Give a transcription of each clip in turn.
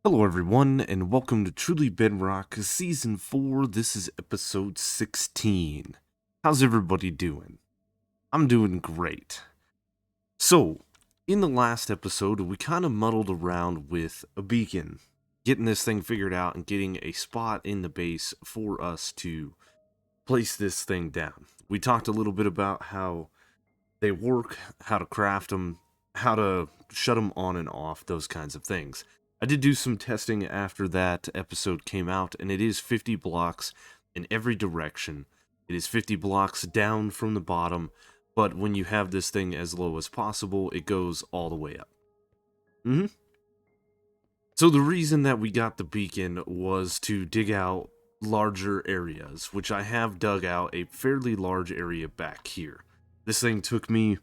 Hello everyone, and welcome to Truly Bedrock Season 4. This is episode 16. How's everybody doing? I'm doing great. So, in the last episode, we kind of muddled around with a beacon, getting this thing figured out and getting a spot in the base for us to place this thing down. We talked a little bit about how they work, how to craft them, how to shut them on and off, those kinds of things. I did do some testing after that episode came out, and it is 50 blocks in every direction. It is 50 blocks down from the bottom, but when you have this thing as low as possible, it goes all the way up. So the reason that we got the beacon was to dig out larger areas, which I have dug out a fairly large area back here. This thing took me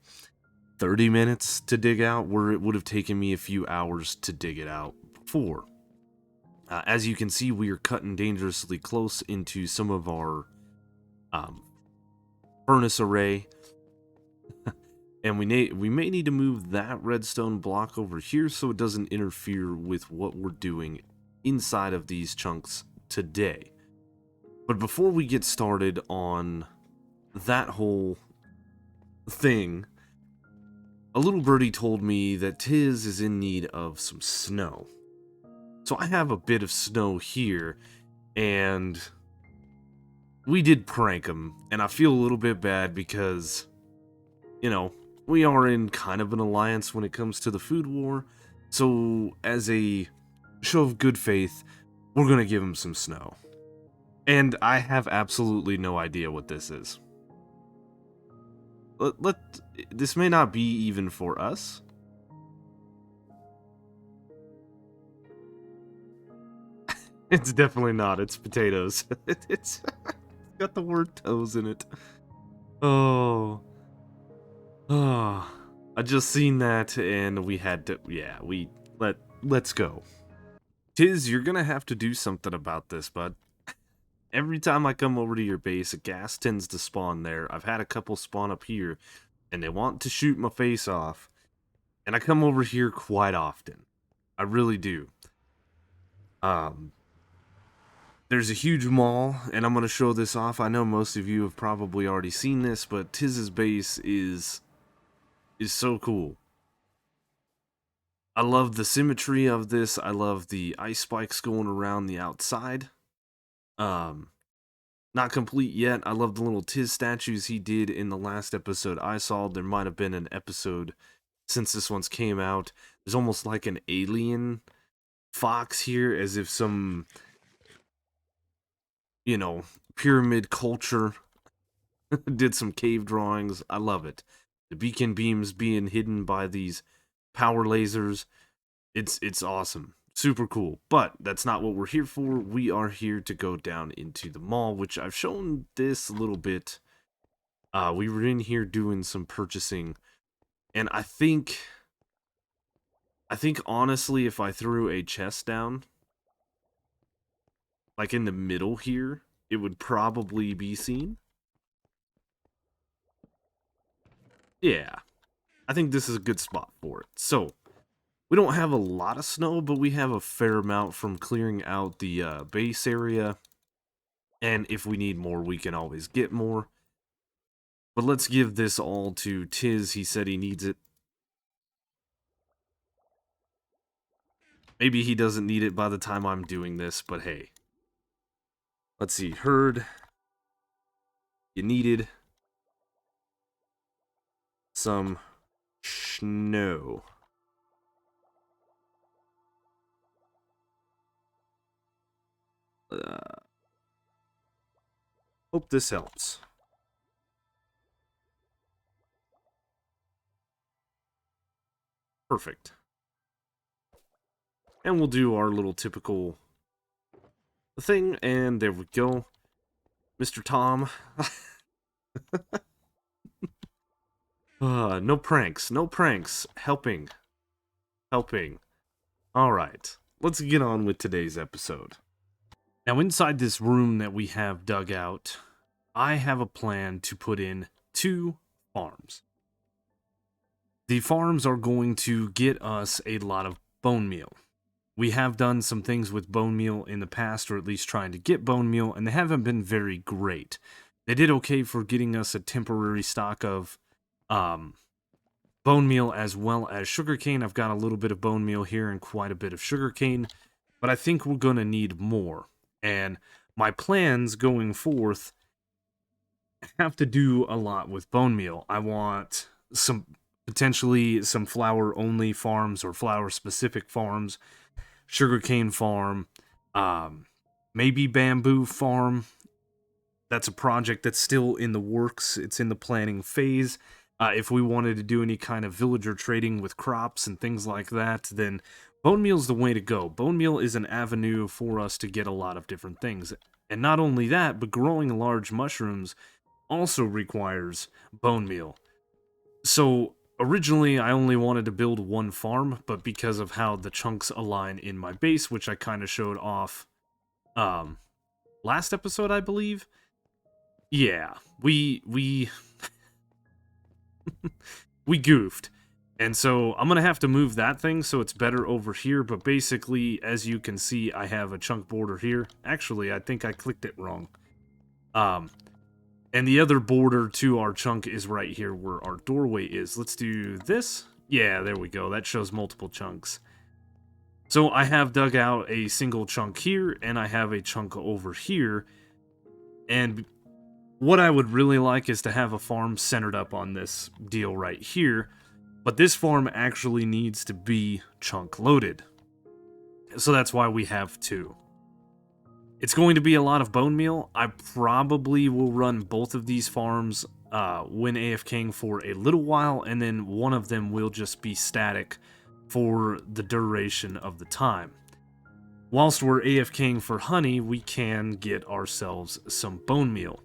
30 minutes to dig out, where it would have taken me a few hours to dig it out before. As you can see, we are cutting dangerously close into some of our furnace array. And we may need to move that redstone block over here so it doesn't interfere with what we're doing inside of these chunks today. But before we get started on that whole thing, a little birdie told me that Tiz is in need of some snow. So I have a bit of snow here, and we did prank him, and I feel a little bit bad because, you know, we are in kind of an alliance when it comes to the food war, so as a show of good faith, we're gonna give him some snow. And I have absolutely no idea what this is. This may not be even for us. It's definitely not. It's potatoes. It's got the word toes in it. Oh. Oh. I just seen that and we had to, yeah, let's go. Tiz, you're gonna have to do something about this, bud. Every time I come over to your base, a gas tends to spawn there. I've had a couple spawn up here, and they want to shoot my face off. And I come over here quite often. I really do. There's a huge mall, and I'm going to show this off. I know most of you have probably already seen this, but Tiz's base is so cool. I love the symmetry of this. I love the ice spikes going around the outside. Not complete yet. I love the little Tiz statues he did in the last episode I saw. There might have been an episode since this one's came out. There's almost like an alien fox here, as if some, pyramid culture did some cave drawings. I love it. The beacon beams being hidden by these power lasers. It's awesome. Super cool. But that's not what we're here for. We are here to go down into the mall, which I've shown this a little bit. We were in here doing some purchasing, and I think honestly, if I threw a chest down, like in the middle here, it would probably be seen. Yeah, I think this is a good spot for it. So, we don't have a lot of snow, but we have a fair amount from clearing out the base area. And if we need more, we can always get more. But let's give this all to Tiz. He said he needs it. Maybe he doesn't need it by the time I'm doing this, but hey. Let's see. Heard you needed some snow. Hope this helps. Perfect. And we'll do our little typical thing, and there we go. Mr. Tom. No pranks. No pranks. Helping. Alright, let's get on with today's episode. Now, inside this room that we have dug out, I have a plan to put in 2 farms. The farms are going to get us a lot of bone meal. We have done some things with bone meal in the past, or at least trying to get bone meal, and they haven't been very great. They did okay for getting us a temporary stock of bone meal as well as sugarcane. I've got a little bit of bone meal here and quite a bit of sugarcane, but I think we're going to need more. And my plans going forth have to do a lot with bone meal. I want potentially some flour only farms or flour specific farms, sugarcane farm, maybe bamboo farm. That's a project that's still in the works. It's in the planning phase. If we wanted to do any kind of villager trading with crops and things like that, then bone meal is the way to go. Bone meal is an avenue for us to get a lot of different things. And not only that, but growing large mushrooms also requires bone meal. So originally I only wanted to build one farm, but because of how the chunks align in my base, which I kind of showed off last episode, I believe. Yeah, we we goofed. And so I'm going to have to move that thing so it's better over here. But basically, as you can see, I have a chunk border here. Actually, I think I clicked it wrong. And the other border to our chunk is right here where our doorway is. Let's do this. Yeah, there we go. That shows multiple chunks. So I have dug out a single chunk here, and I have a chunk over here. And what I would really like is to have a farm centered up on this deal right here. But this farm actually needs to be chunk loaded. So that's why we have two. It's going to be a lot of bone meal. I probably will run both of these farms when AFKing for a little while, and then one of them will just be static for the duration of the time. Whilst we're AFKing for honey, we can get ourselves some bone meal.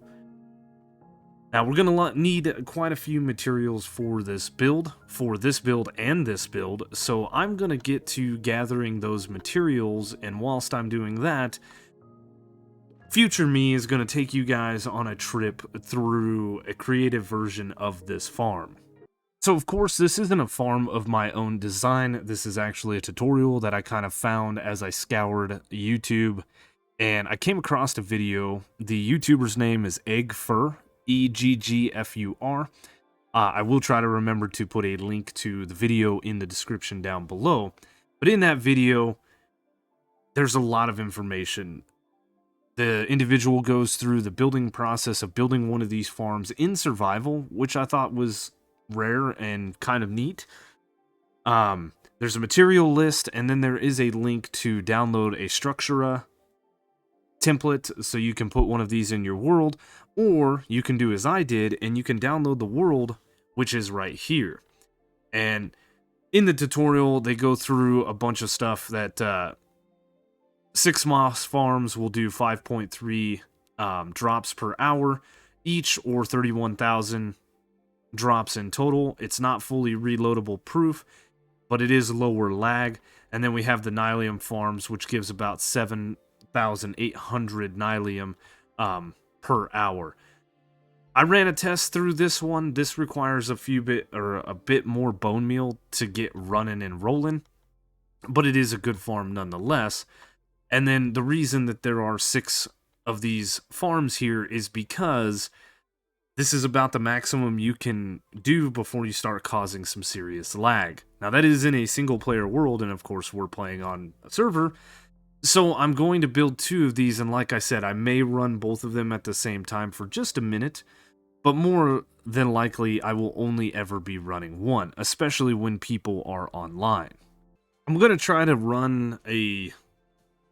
Now, we're going to need quite a few materials for this build and this build, so I'm going to get to gathering those materials, and whilst I'm doing that, future me is going to take you guys on a trip through a creative version of this farm. So, of course, this isn't a farm of my own design. This is actually a tutorial that I kind of found as I scoured YouTube, and I came across a video. The YouTuber's name is Eggfur, Eggfur. I will try to remember to put a link to the video in the description down below. But in that video, there's a lot of information. The individual goes through the building process of building one of these farms in survival, which I thought was rare and kind of neat. There's a material list, and then there is a link to download a Structura template so you can put one of these in your world, or you can do as I did and you can download the world, which is right here. And in the tutorial they go through a bunch of stuff that 6 moss farms will do 5.3 drops per hour each, or 31,000 drops in total. It's not fully reloadable proof, but it is lower lag. And then we have the nylium farms, which gives about 7,800 nylium per hour. I ran a test through this one. This requires a bit more bone meal to get running and rolling, but it is a good farm nonetheless. And then the reason that there are 6 of these farms here is because this is about the maximum you can do before you start causing some serious lag. Now, that is in a single player world, and of course we're playing on a server. So I'm going to build 2 of these, and like I said, I may run both of them at the same time for just a minute, but more than likely I will only ever be running one, especially when people are online. I'm going to try to run a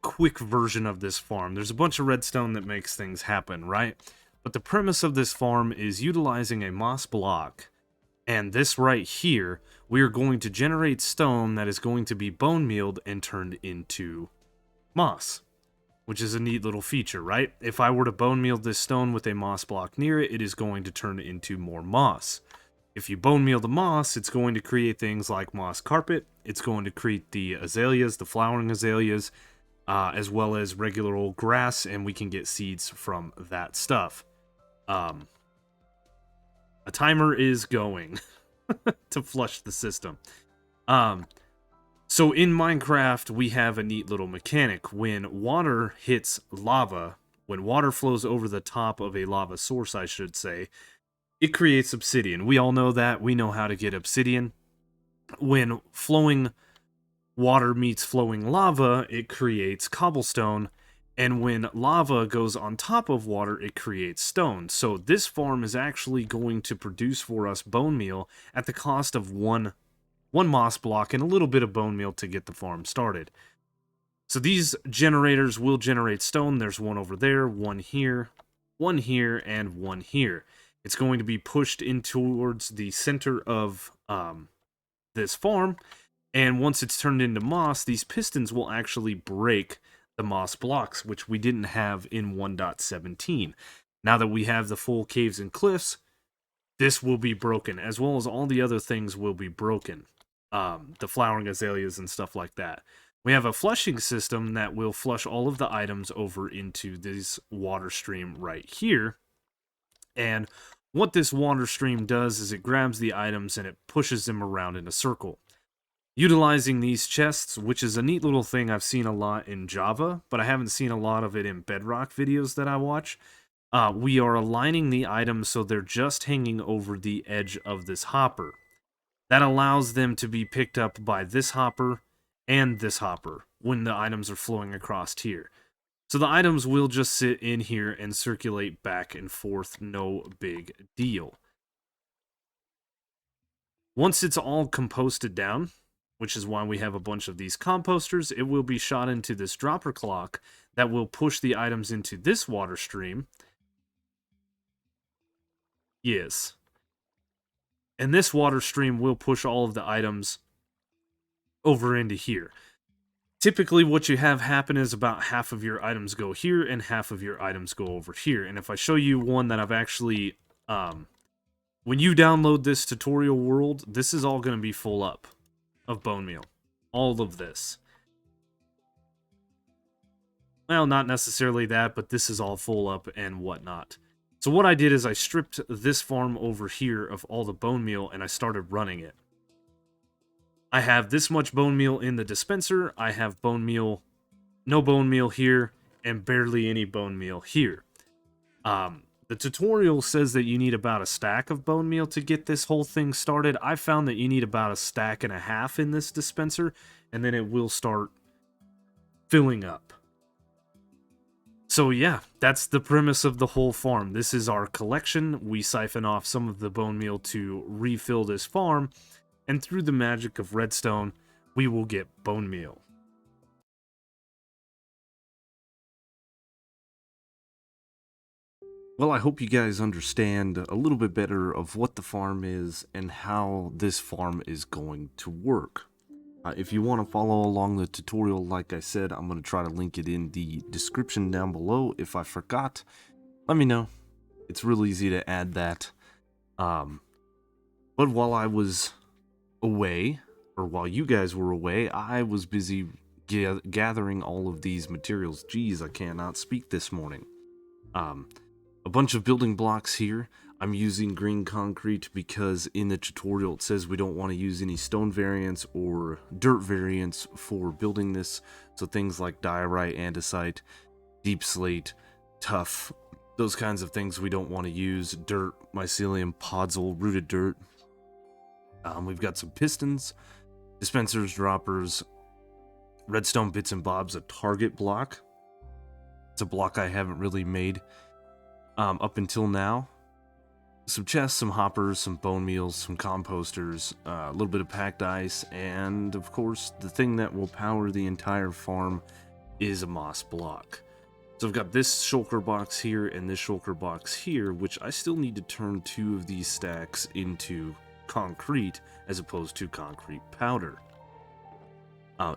quick version of this farm. There's a bunch of redstone that makes things happen, right? But the premise of this farm is utilizing a moss block, and this right here, we are going to generate stone that is going to be bone mealed and turned into moss, which is a neat little feature, right? If I were to bone meal this stone with a moss block near it, it is going to turn into more moss. If you bone meal the moss, it's going to create things like moss carpet. It's going to create the azaleas, the flowering azaleas, as well as regular old grass, and we can get seeds from that stuff. A timer is going to flush the system. So in Minecraft, we have a neat little mechanic. When water hits lava, when water flows over the top of a lava source, I should say, it creates obsidian. We all know that. We know how to get obsidian. When flowing water meets flowing lava, it creates cobblestone. And when lava goes on top of water, it creates stone. So this farm is actually going to produce for us bone meal at the cost of one moss block and a little bit of bone meal to get the farm started. So these generators will generate stone. There's one over there, one here, and one here. It's going to be pushed in towards the center of this farm. And once it's turned into moss, these pistons will actually break the moss blocks, which we didn't have in 1.17. Now that we have the full caves and cliffs, this will be broken, as well as all the other things will be broken. The flowering azaleas and stuff like that. We have a flushing system that will flush all of the items over into this water stream right here. And what this water stream does is it grabs the items and it pushes them around in a circle. Utilizing these chests, which is a neat little thing I've seen a lot in Java, but I haven't seen a lot of it in Bedrock videos that I watch. We are aligning the items so they're just hanging over the edge of this hopper. That allows them to be picked up by this hopper and this hopper when the items are flowing across here. So the items will just sit in here and circulate back and forth, no big deal. Once it's all composted down, which is why we have a bunch of these composters, it will be shot into this dropper clock that will push the items into this water stream. Yes. And this water stream will push all of the items over into here. Typically, what you have happen is about half of your items go here and half of your items go over here. And if I show you one that I've actually... when you download this tutorial world, this is all going to be full up of bone meal. All of this. Well, not necessarily that, but this is all full up and whatnot. So what I did is I stripped this farm over here of all the bone meal and I started running it. I have this much bone meal in the dispenser. I have bone meal, no bone meal here, and barely any bone meal here. The tutorial says that you need about a stack of bone meal to get this whole thing started. I found that you need about a stack and a half in this dispenser, and then it will start filling up. So yeah, that's the premise of the whole farm. This is our collection. We siphon off some of the bone meal to refill this farm, and through the magic of redstone, we will get bone meal. Well, I hope you guys understand a little bit better of what the farm is and how this farm is going to work. If you want to follow along the tutorial, like I said, I'm going to try to link it in the description down below. If I forgot, let me know. It's real easy to add that. But while I was away, or while you guys were away, I was busy gathering all of these materials. Geez, I cannot speak this morning. A bunch of building blocks here. I'm using green concrete because in the tutorial it says we don't want to use any stone variants or dirt variants for building this. So things like diorite, andesite, deep slate, tuff, those kinds of things we don't want to use. Dirt, mycelium, podzol, rooted dirt. We've got some pistons, dispensers, droppers, redstone bits and bobs, a target block. It's a block I haven't really made up until now. Some chests, some hoppers, some bone meals, some composters, a little bit of packed ice, and of course the thing that will power the entire farm is a moss block. So I've got this shulker box here and this shulker box here, which I still need to turn 2 of these stacks into concrete as opposed to concrete powder.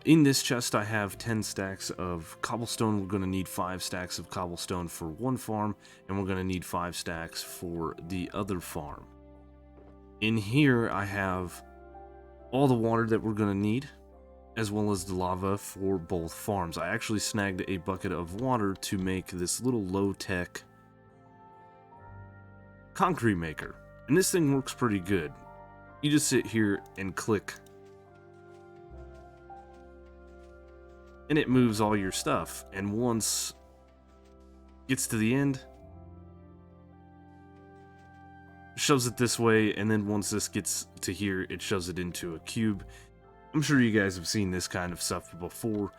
In this chest I have 10 stacks of cobblestone. We're going to need 5 stacks of cobblestone for one farm, and we're going to need 5 stacks for the other farm. In here I have all the water that we're going to need, as well as the lava for both farms. I actually snagged a bucket of water to make this little low-tech concrete maker. And this thing works pretty good. You just sit here and click and it moves all your stuff. And once it gets to the end, shoves it this way, and then once this gets to here, it shoves it into a cube. I'm sure you guys have seen this kind of stuff before.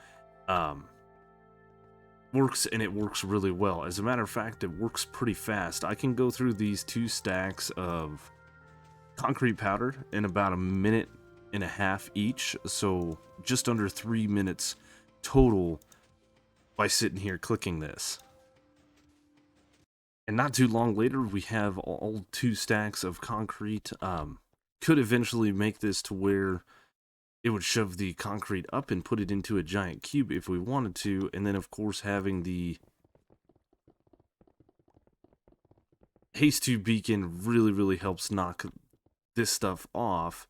Works, and it works really well. As a matter of fact, it works pretty fast. I can go through these 2 stacks of concrete powder in about 1.5 minutes each, so just under 3 minutes total by sitting here clicking this. And not too long later, we have all 2 stacks of concrete. Could eventually make this to where it would shove the concrete up and put it into a giant cube if we wanted to. And then, of course, having the haste tube beacon really helps knock this stuff off.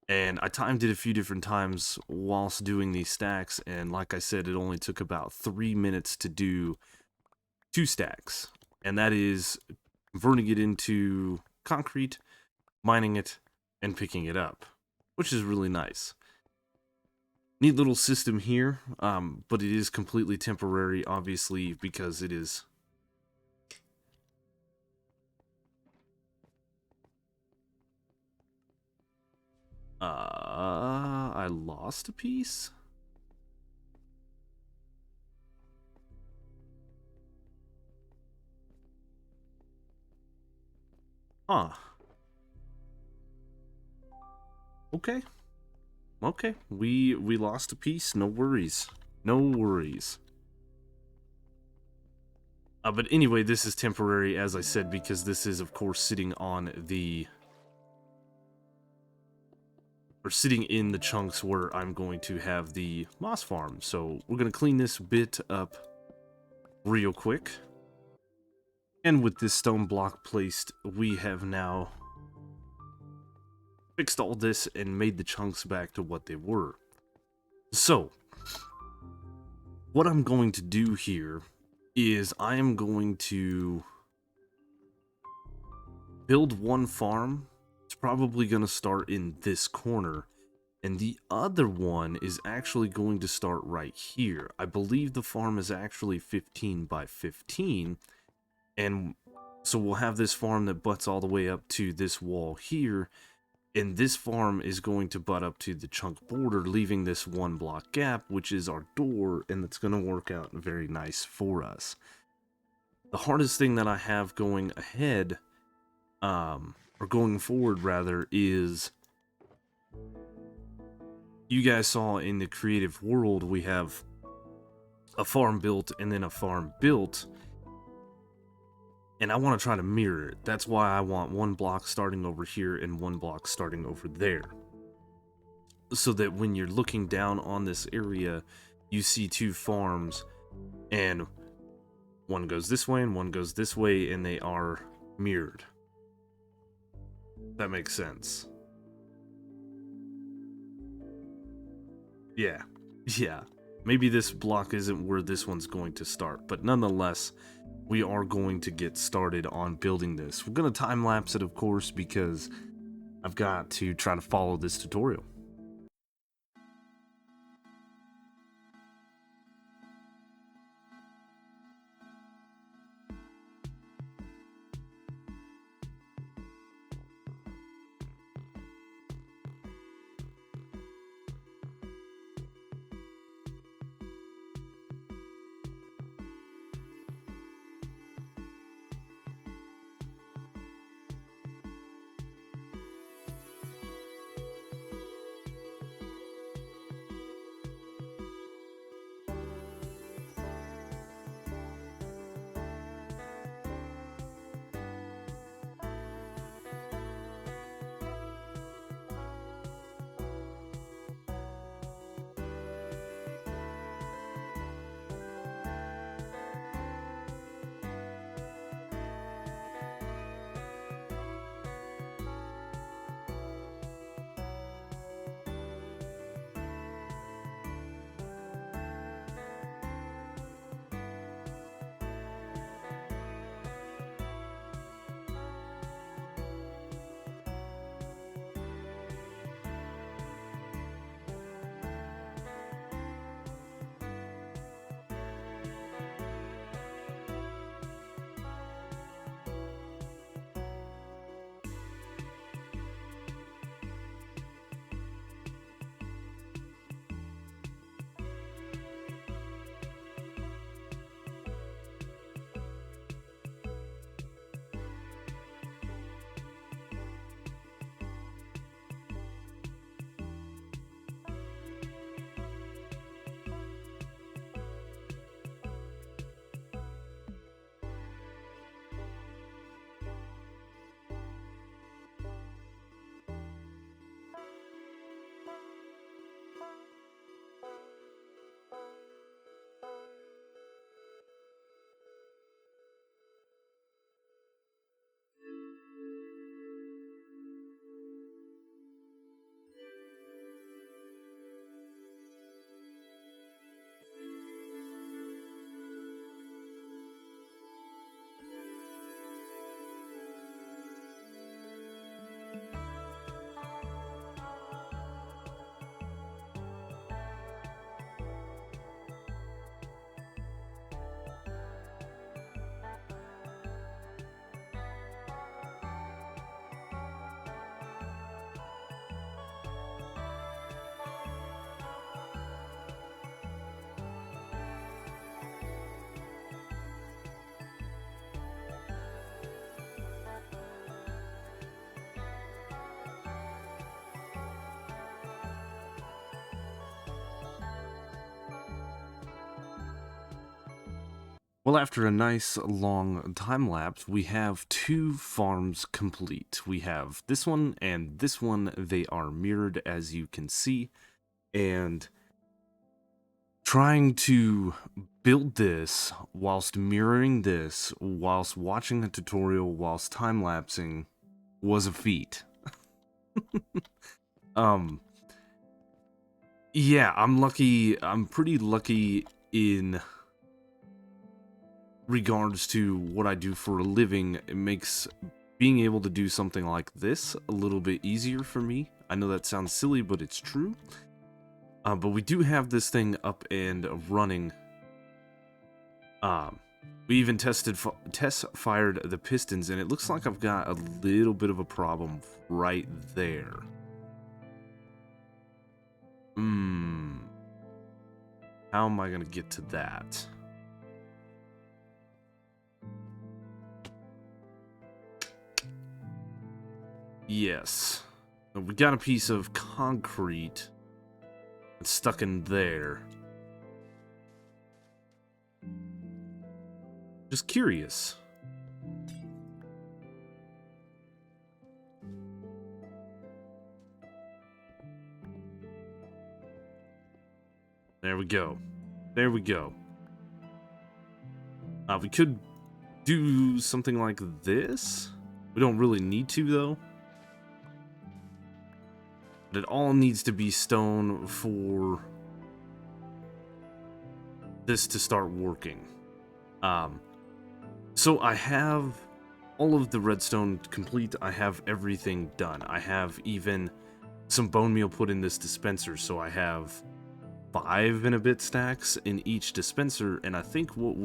And I timed it a few different times whilst doing these stacks, and like I said, it only took about 3 minutes to do 2 stacks. And that is converting it into concrete, mining it, and picking it up, which is really nice. Neat little system here, but it is completely temporary, obviously, because it is... I lost a piece? Huh. Okay. Okay, we lost a piece, no worries. No worries. But anyway, this is temporary, as I said, because this is, of course, sitting on the... or sitting in the chunks where I'm going to have the moss farm. So we're going to clean this bit up real quick. And with this stone block placed, we have now fixed all this and made the chunks back to what they were. So, what I'm going to do here is I am going to build one farm. It's probably going to start in this corner, and the other one is actually going to start right here. I believe the farm is actually 15 by 15, and so we'll have this farm that butts all the way up to this wall here, and this farm is going to butt up to the chunk border, leaving this 1 block gap, which is our door, and it's going to work out very nice for us. The hardest thing that I have going ahead, or going forward rather, is you guys saw in the creative world we have a farm built and then a farm built, and I want to try to mirror it. That's why I want 1 block starting over here and 1 block starting over there, so that when you're looking down on this area, you see 2 farms, and one goes this way and one goes this way, and they are mirrored. That makes sense. Yeah. Maybe this block isn't where this one's going to start, but nonetheless, we are going to get started on building this. We're going to time lapse it, of course, because I've got to try to follow this tutorial. Well, after a nice long time lapse, we have 2 farms complete. We have this one and this one. They are mirrored, as you can see, and trying to build this whilst mirroring this, whilst watching a tutorial, whilst time-lapsing, was a feat. Yeah, I'm pretty lucky in regards to what I do for a living. It makes being able to do something like this a little bit easier for me. I know that sounds silly, but it's true. But we do have this thing up and running. We even test fired the pistons, and it looks like I've got a little bit of a problem right there. How am I gonna get to that? Yes. We got a piece of concrete that's stuck in there. Just curious. There we go. There we go. We could do something like this. We don't really need to, though. But it all needs to be stone for this to start working. So I have all of the redstone complete. I have everything done. I have even some bone meal put in this dispenser, so I have 5 and a bit stacks in each dispenser. And I think what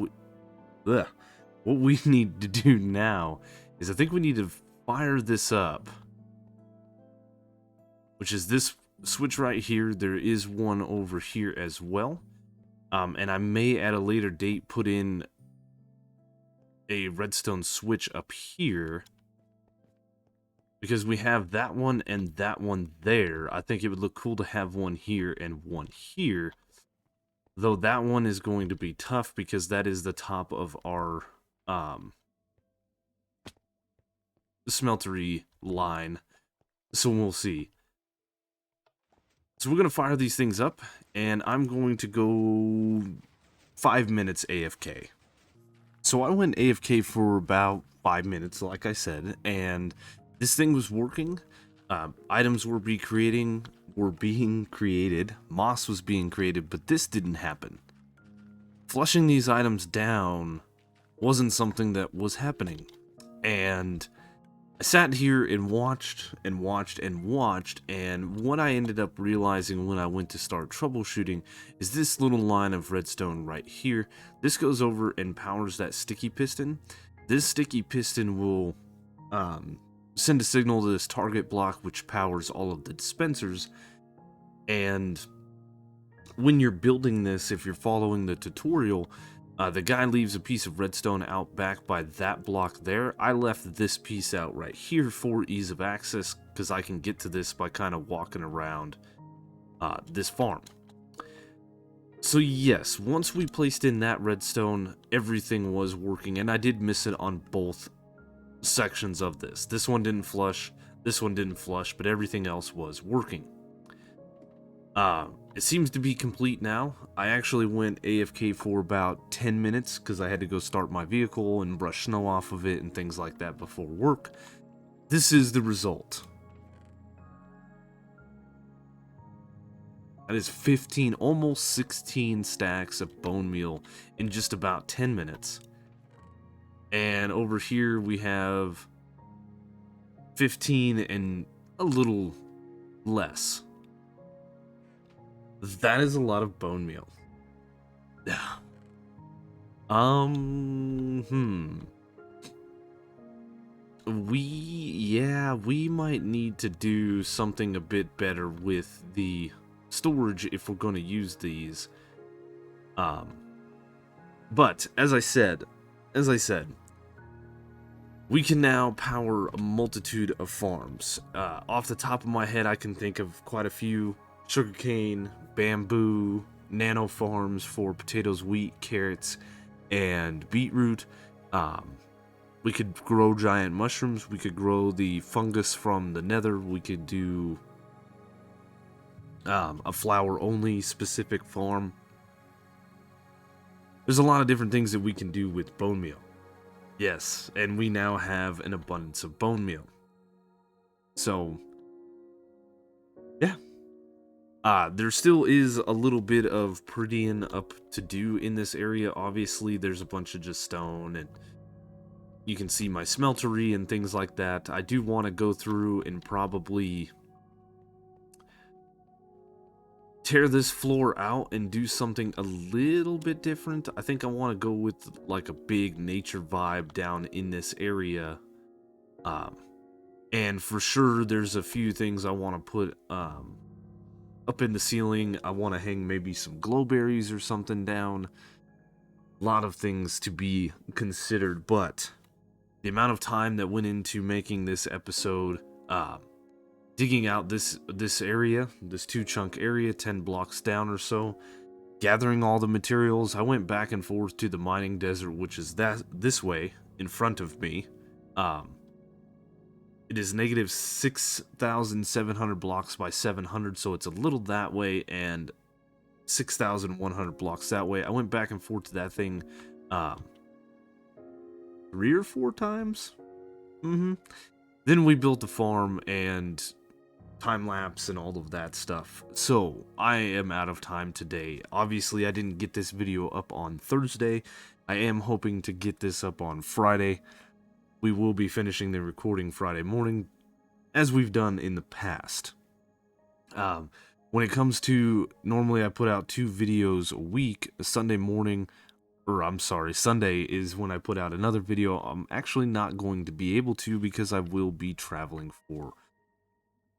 we need to do now is I think we need to fire this up, which is this switch right here. There is one over here as well. And I may at a later date put in a redstone switch up here, because we have that one and that one there. I think it would look cool to have one here and one here, though that one is going to be tough because that is the top of our smeltery line, so we'll see. So we're going to fire these things up, and I'm going to go 5 minutes AFK. So I went AFK for about 5 minutes, like I said, and this thing was working. Items were being created, moss was being created, but this didn't happen. Flushing these items down wasn't something that was happening, and I sat here and watched and watched and watched, and what I ended up realizing when I went to start troubleshooting is this little line of redstone right here. This goes over and powers that sticky piston. This sticky piston will send a signal to this target block, which powers all of the dispensers. And when you're building this, if you're following the tutorial, the guy leaves a piece of redstone out back by that block there. I left this piece out right here for ease of access, because I can get to this by kind of walking around this farm. So yes, once we placed in that redstone, everything was working, and I did miss it on both sections of this. This one didn't flush, this one didn't flush, but everything else was working. It seems to be complete now. I actually went AFK for about 10 minutes because I had to go start my vehicle and brush snow off of it and things like that before work. This is the result. That is 15, almost 16 stacks of bone meal in just about 10 minutes. And over here we have 15 and a little less. That is a lot of bone meal. We might need to do something a bit better with the storage if we're going to use these. But as I said, we can now power a multitude of farms. Off the top of my head, I can think of quite a few: sugarcane, bamboo, nano farms for potatoes, wheat, carrots, and beetroot. We could grow giant mushrooms. We could grow the fungus from the nether. We could do a flower-only specific farm. There's a lot of different things that we can do with bone meal. Yes, and we now have an abundance of bone meal. So, yeah. There still is a little bit of prettying up to do in this area. Obviously, there's a bunch of just stone, and you can see my smeltery and things like that. I do want to go through and probably tear this floor out and do something a little bit different. I think I want to go with like a big nature vibe down in this area. And for sure, there's a few things I want to put up in the ceiling. I want to hang maybe some glowberries or something down. A lot of things to be considered, but the amount of time that went into making this episode, digging out this area, this 2-chunk area, 10 blocks down or so, gathering all the materials. I went back and forth to the mining desert, which is this way in front of me. It is negative 6,700 blocks by 700, so it's a little that way, and 6,100 blocks that way. I went back and forth to that thing 3 or 4 times. Then we built the farm and time lapse and all of that stuff. So I am out of time today. Obviously, I didn't get this video up on Thursday. I am hoping to get this up on Friday. We will be finishing the recording Friday morning, as we've done in the past. When it comes to, normally I put out 2 videos a week. Sunday morning, or I'm sorry, Sunday is when I put out another video. I'm actually not going to be able to because I will be traveling for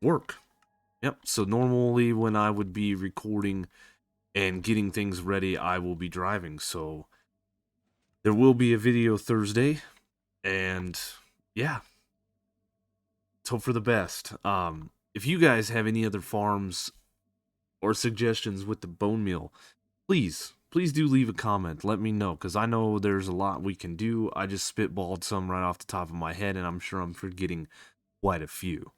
work. Yep, so normally when I would be recording and getting things ready, I will be driving. So there will be a video Thursday, and yeah, let's hope for the best. If you guys have any other farms or suggestions with the bone meal, please do leave a comment. Let me know, because I know there's a lot we can do. I just spitballed some right off the top of my head, and I'm sure I'm forgetting quite a few.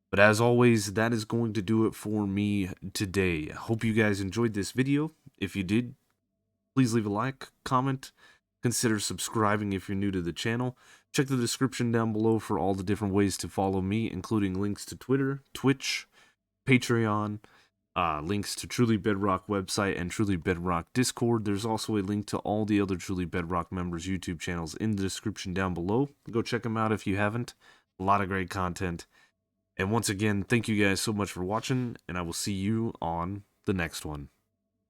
But as always, that is going to do it for me today. I hope you guys enjoyed this video. If you did, please leave a like, comment, consider subscribing if you're new to the channel. Check the description down below for all the different ways to follow me, including links to Twitter, Twitch, Patreon, links to Truly Bedrock website and Truly Bedrock Discord. There's also a link to all the other Truly Bedrock members' YouTube channels in the description down below. Go check them out if you haven't. A lot of great content. And once again, thank you guys so much for watching, and I will see you on the next one.